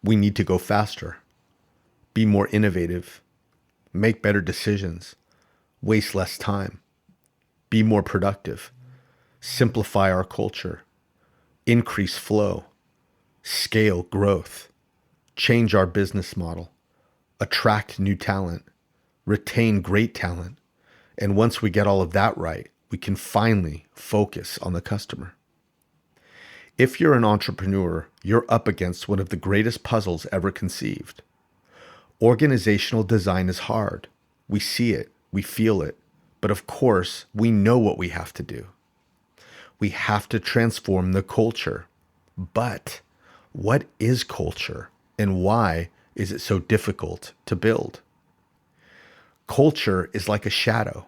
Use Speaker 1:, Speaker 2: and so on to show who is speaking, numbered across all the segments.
Speaker 1: We need to go faster, be more innovative, make better decisions, waste less time, be more productive, simplify our culture, increase flow, scale growth, change our business model, attract new talent, retain great talent. And once we get all of that right, we can finally focus on the customer. If you're an entrepreneur, you're up against one of the greatest puzzles ever conceived. Organizational design is hard. We see it, we feel it, but of course, we know what we have to do. We have to transform the culture. But what is culture and why is it so difficult to build? Culture is like a shadow.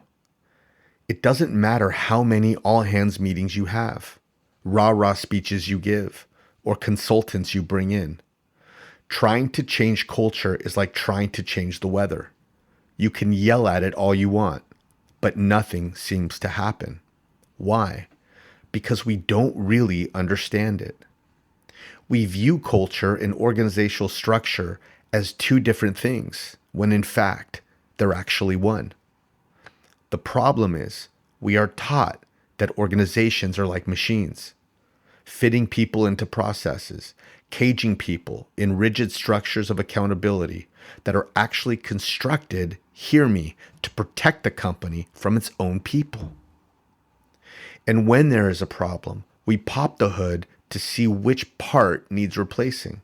Speaker 1: It doesn't matter how many all-hands meetings you have, rah-rah speeches you give, or consultants you bring in. Trying to change culture is like trying to change the weather. You can yell at it all you want, but nothing seems to happen. Why? Because we don't really understand it. We view culture and organizational structure as two different things, when in fact, they're actually one. The problem is, we are taught that organizations are like machines, fitting people into processes, caging people in rigid structures of accountability that are actually constructed, hear me, to protect the company from its own people. And when there is a problem, we pop the hood to see which part needs replacing.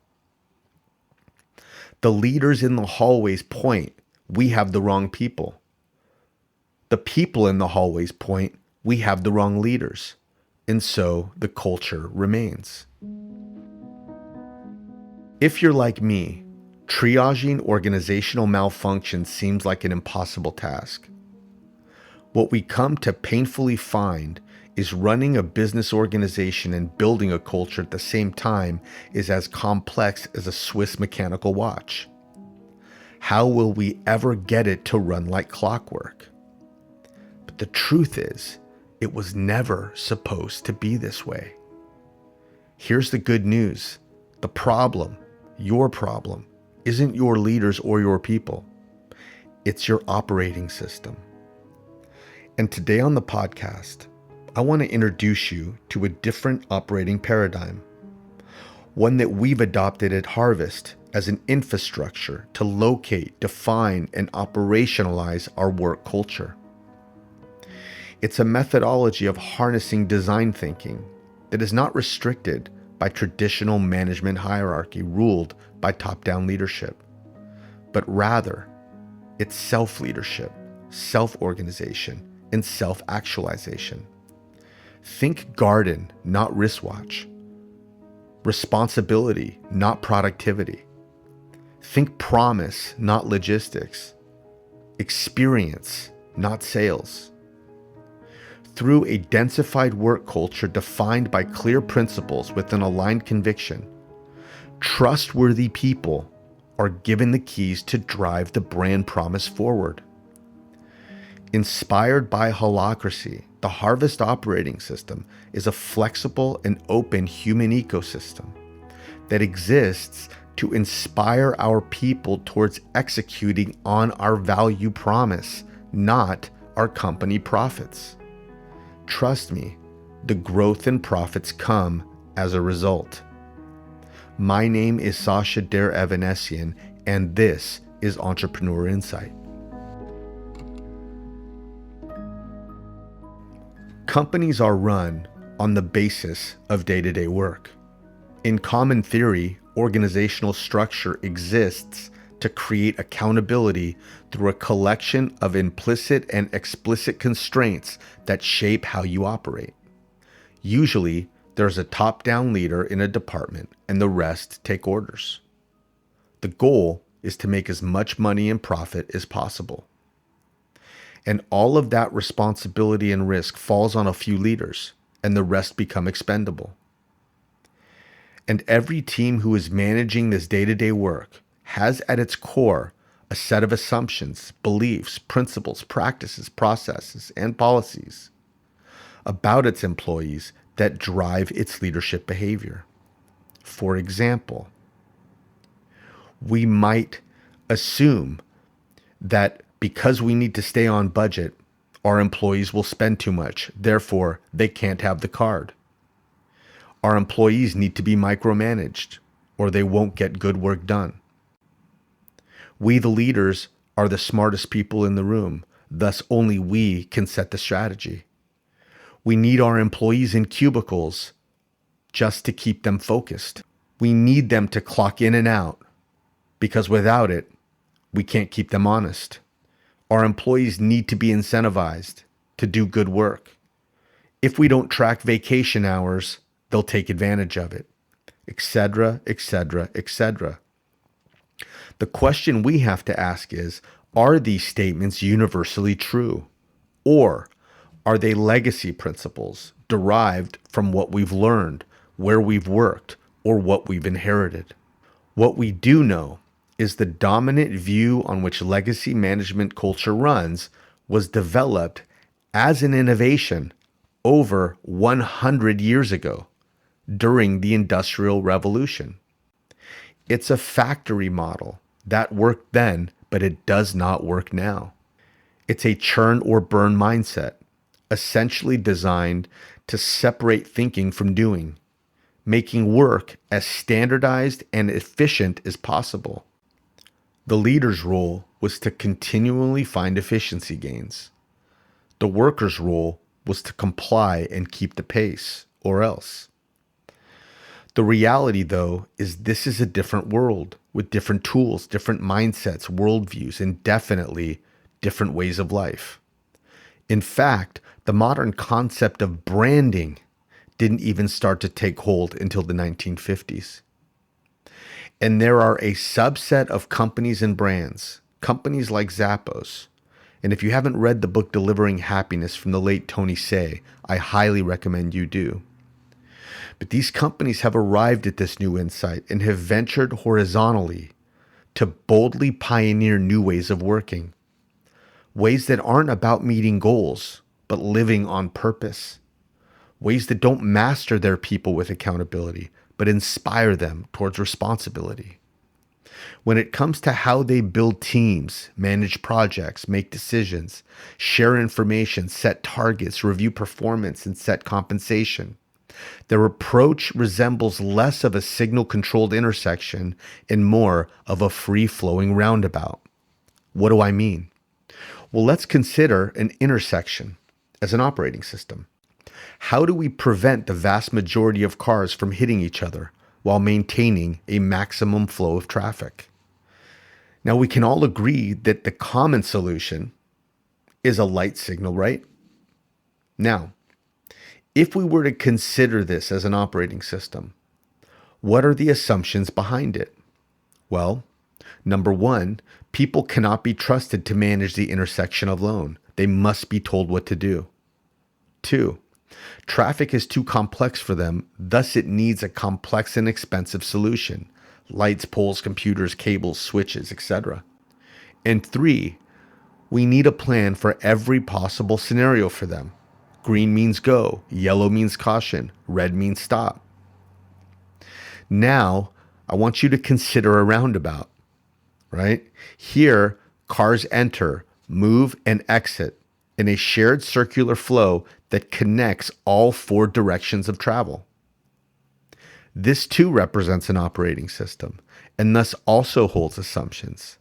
Speaker 1: The leaders in the hallways point, we have the wrong people. The people in the hallways point, we have the wrong leaders. And so the culture remains. If you're like me, triaging organizational malfunction seems like an impossible task. What we come to painfully find is running a business organization and building a culture at the same time is as complex as a Swiss mechanical watch. How will we ever get it to run like clockwork? But the truth is, it was never supposed to be this way. Here's the good news. The problem, your problem, isn't your leaders or your people. It's your operating system. And today on the podcast, I want to introduce you to a different operating paradigm, one that we've adopted at Harvest as an infrastructure to locate, define, and operationalize our work culture. It's a methodology of harnessing design thinking that is not restricted by traditional management hierarchy ruled by top-down leadership, but rather it's self-leadership, self-organization, and self-actualization. Think garden, not wristwatch. Responsibility, not productivity. Think promise, not logistics. Experience, not sales. Through a densified work culture defined by clear principles with an aligned conviction, trustworthy people are given the keys to drive the brand promise forward. Inspired by holacracy, the Harvest operating system is a flexible and open human ecosystem that exists to inspire our people towards executing on our value promise, not our company profits. Trust me, the growth and profits come as a result. My name is Sasha der Avanessian, and this is Entrepreneur Insight. Companies are run on the basis of day-to-day work. In common theory, organizational structure exists to create accountability through a collection of implicit and explicit constraints that shape how you operate. Usually, there's a top-down leader in a department and the rest take orders. The goal is to make as much money and profit as possible. And all of that responsibility and risk falls on a few leaders, and the rest become expendable. And every team who is managing this day-to-day work has at its core a set of assumptions, beliefs, principles, practices, processes, and policies about its employees that drive its leadership behavior. For example, We might assume that because we need to stay on budget, our employees will spend too much. Therefore, they can't have the card. Our employees need to be micromanaged or they won't get good work done. We, the leaders, are the smartest people in the room. Thus, only we can set the strategy. We need our employees in cubicles just to keep them focused. We need them to clock in and out because without it, we can't keep them honest. Our employees need to be incentivized to do good work. If we don't track vacation hours, they'll take advantage of it, etc., etc., etc. The question we have to ask is, are these statements universally true? Or are they legacy principles derived from what we've learned, where we've worked, or what we've inherited? What we do know is the dominant view on which legacy management culture runs was developed as an innovation over 100 years ago during the Industrial Revolution. It's a factory model that worked then, but it does not work now. It's a churn or burn mindset, essentially designed to separate thinking from doing, making work as standardized and efficient as possible. The leader's role was to continually find efficiency gains. The worker's role was to comply and keep the pace, or else. The reality, though, is this is a different world with different tools, different mindsets, worldviews, and definitely different ways of life. In fact, the modern concept of branding didn't even start to take hold until the 1950s. And there are a subset of companies and brands, companies like Zappos. And if you haven't read the book Delivering Happiness from the late Tony Hsieh, I highly recommend you do. But these companies have arrived at this new insight and have ventured horizontally to boldly pioneer new ways of working. Ways that aren't about meeting goals, but living on purpose. Ways that don't master their people with accountability, but inspire them towards responsibility. When it comes to how they build teams, manage projects, make decisions, share information, set targets, review performance, and set compensation, their approach resembles less of a signal-controlled intersection and more of a free-flowing roundabout. What do I mean? Well, let's consider an intersection as an operating system. How do we prevent the vast majority of cars from hitting each other while maintaining a maximum flow of traffic? Now, we can all agree that the common solution is a light signal, right? Now, if we were to consider this as an operating system, what are the assumptions behind it? Well, number one, people cannot be trusted to manage the intersection alone. They must be told what to do. Two, traffic is too complex for them, thus it needs a complex and expensive solution. Lights, poles, computers, cables, switches, etc. And three, we need a plan for every possible scenario for them. Green means go, yellow means caution, red means stop. Now, I want you to consider a roundabout, right? Here, cars enter, move, and exit in a shared circular flow that connects all four directions of travel. This too represents an operating system and thus also holds assumptions.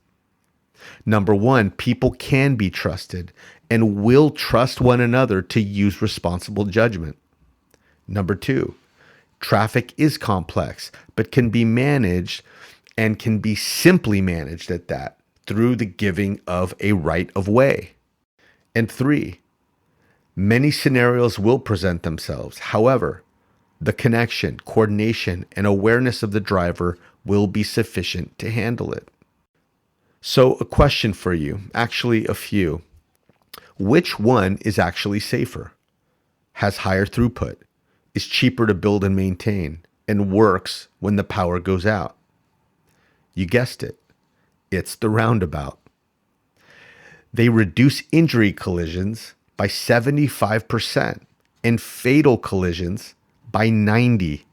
Speaker 1: Number one, people can be trusted and will trust one another to use responsible judgment. Number two, traffic is complex, but can be managed and can be simply managed at that through the giving of a right of way. And three, many scenarios will present themselves. However, the connection, coordination, and awareness of the driver will be sufficient to handle it. So a question for you, actually a few. Which one is actually safer, has higher throughput, is cheaper to build and maintain, and works when the power goes out? You guessed it. It's the roundabout. They reduce injury collisions by 75% and fatal collisions by 90%.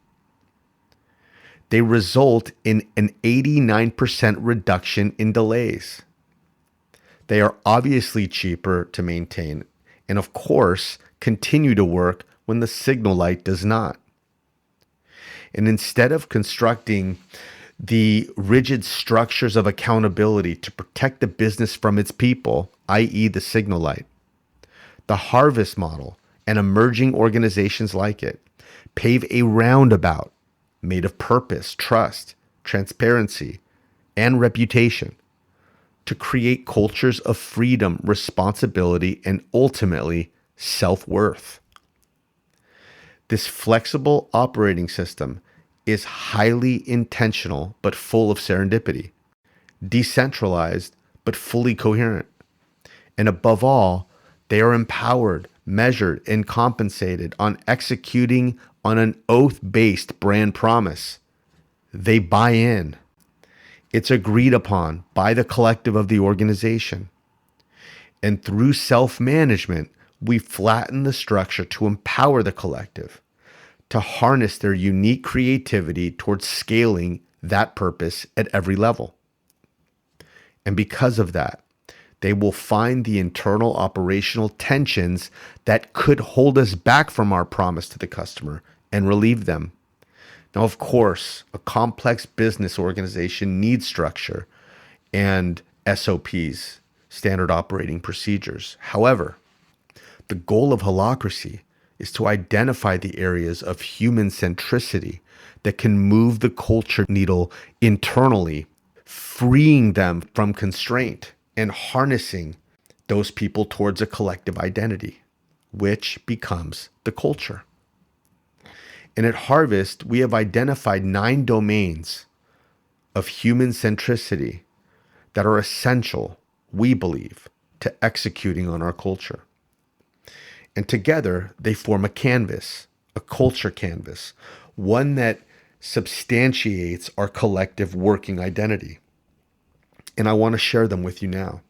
Speaker 1: they result in an 89% reduction in delays. They are obviously cheaper to maintain and, of course, continue to work when the signal light does not. And instead of constructing the rigid structures of accountability to protect the business from its people, i.e. the signal light, the harvest model and emerging organizations like it pave a roundabout made of purpose, trust, transparency, and reputation to create cultures of freedom, responsibility, and ultimately self-worth. This flexible operating system is highly intentional but full of serendipity, decentralized but fully coherent. And above all, they are empowered, measured, and compensated on executing on an oath-based brand promise. They buy in. It's agreed upon by the collective of the organization. And through self-management, we flatten the structure to empower the collective, to harness their unique creativity towards scaling that purpose at every level. And because of that, they will find the internal operational tensions that could hold us back from our promise to the customer and relieve them. Now, of course, a complex business organization needs structure and SOPs, standard operating procedures. However, the goal of holacracy is to identify the areas of human centricity that can move the culture needle internally, freeing them from constraint and harnessing those people towards a collective identity, which becomes the culture. And at Harvest, we have identified 9 domains of human centricity that are essential, we believe, to executing on our culture. And together, they form a canvas, a culture canvas, one that substantiates our collective working identity. And I want to share them with you now.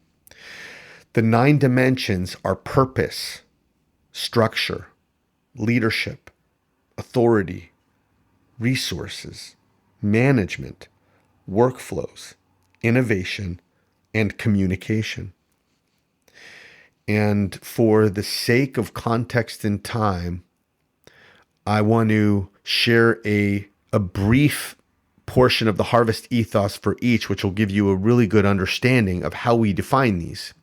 Speaker 1: The 9 dimensions are purpose, structure, leadership, authority, resources, management, workflows, innovation, and communication. And for the sake of context and time, I want to share a brief portion of the Harvest ethos for each, which will give you a really good understanding of how we define these.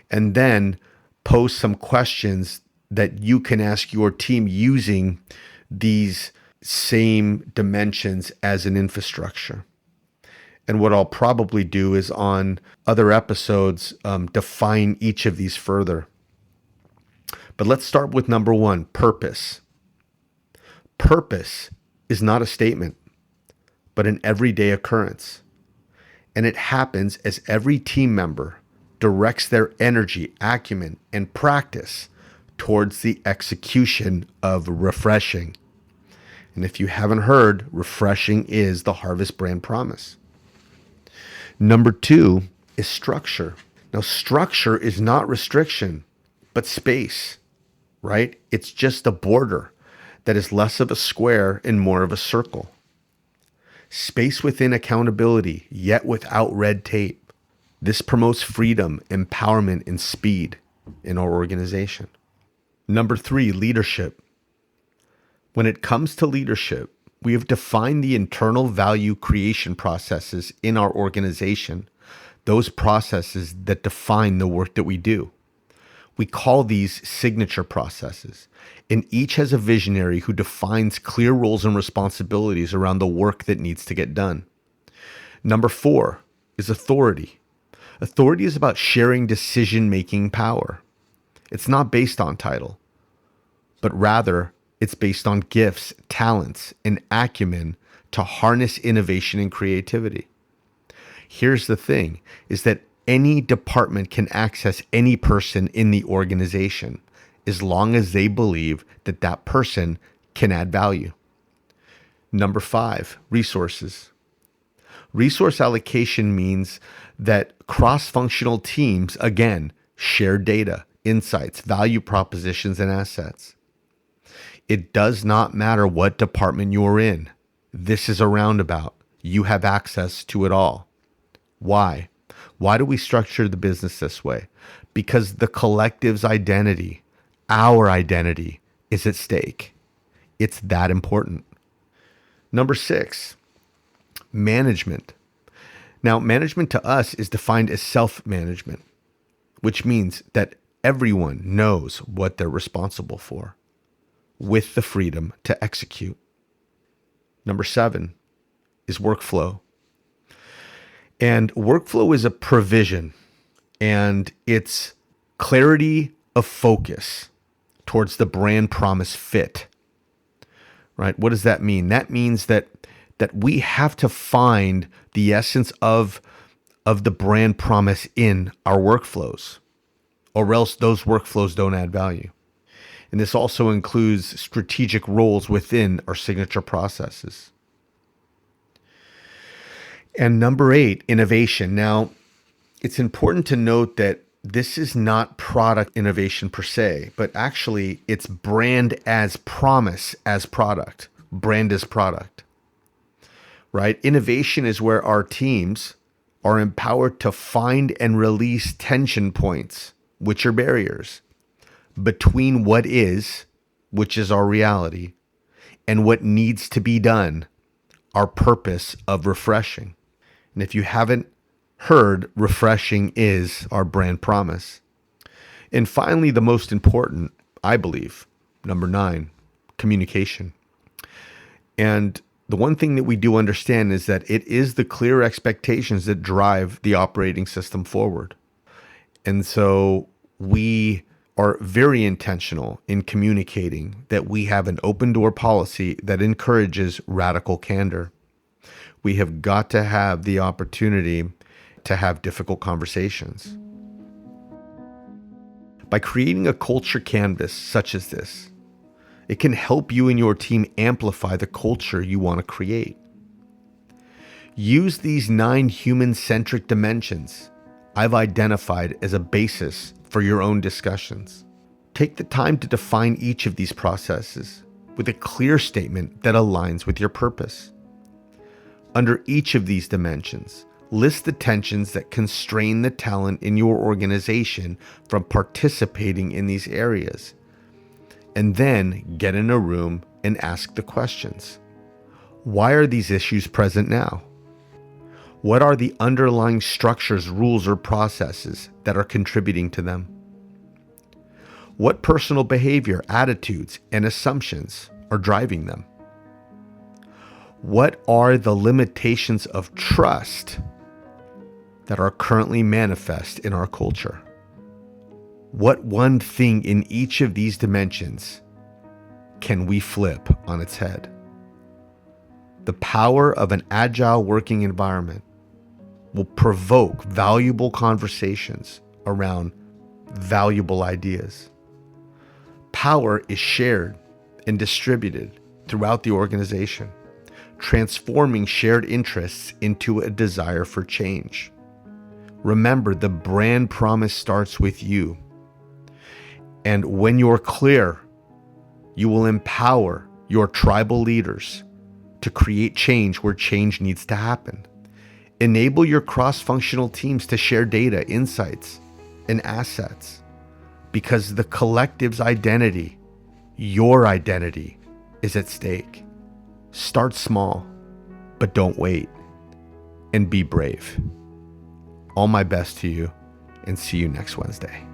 Speaker 1: And then pose some questions that you can ask your team using these same dimensions as an infrastructure. And what I'll probably do is on other episodes, define each of these further. But let's start with number 1, purpose. Purpose is not a statement, but an everyday occurrence. And it happens as every team member directs their energy, acumen, and practice towards the execution of refreshing. And if you haven't heard, refreshing is the Harvest brand promise. Number 2 is structure. Now, structure is not restriction, but space, right? It's just a border that is less of a square and more of a circle. Space within accountability, yet without red tape. This promotes freedom, empowerment, and speed in our organization. Number 3, leadership. When it comes to leadership, we have defined the internal value creation processes in our organization, those processes that define the work that we do. We call these signature processes, and each has a visionary who defines clear roles and responsibilities around the work that needs to get done. Number 4 is authority. Authority is about sharing decision-making power. It's not based on title, but rather it's based on gifts, talents, and acumen to harness innovation and creativity. Here's the thing, is that any department can access any person in the organization as long as they believe that that person can add value. Number 5, resources. Resource allocation means that cross-functional teams, again, share data, insights, value propositions, and assets. It does not matter what department you're in. This is a roundabout. You have access to it all. Why? Why do we structure the business this way? Because the collective's identity, our identity, is at stake. It's that important. Number 6, management. Now, management to us is defined as self-management, which means that everyone knows what they're responsible for with the freedom to execute. Number 7 is workflow. And workflow is a provision, and it's clarity of focus towards the brand promise fit. Right? What does that mean? That means that we have to find the essence of the brand promise in our workflows, or else those workflows don't add value. And this also includes strategic roles within our signature processes. And number 8, innovation. Now, it's important to note that this is not product innovation per se, but actually it's brand as promise as product, brand as product, right? Innovation is where our teams are empowered to find and release tension points, which are barriers between what is, which is our reality, and what needs to be done, our purpose of refreshing. And if you haven't heard, refreshing is our brand promise. And finally, the most important, I believe, number 9, communication. And the one thing that we do understand is that it is the clear expectations that drive the operating system forward. And so we are very intentional in communicating that we have an open door policy that encourages radical candor. We have got to have the opportunity to have difficult conversations. By creating a culture canvas such as this, it can help you and your team amplify the culture you want to create. Use these 9 human-centric dimensions I've identified as a basis for your own discussions. Take the time to define each of these processes with a clear statement that aligns with your purpose. Under each of these dimensions, list the tensions that constrain the talent in your organization from participating in these areas. And then get in a room and ask the questions. Why are these issues present now? What are the underlying structures, rules, or processes that are contributing to them? What personal behavior, attitudes, and assumptions are driving them? What are the limitations of trust that are currently manifest in our culture? What one thing in each of these dimensions can we flip on its head? The power of an agile working environment will provoke valuable conversations around valuable ideas. Power is shared and distributed throughout the organization, transforming shared interests into a desire for change. Remember, the brand promise starts with you. And when you're clear, you will empower your tribal leaders to create change where change needs to happen. Enable your cross-functional teams to share data, insights, and assets, because the collective's identity, your identity, is at stake. Start small, but don't wait, and be brave. All my best to you, and see you next Wednesday.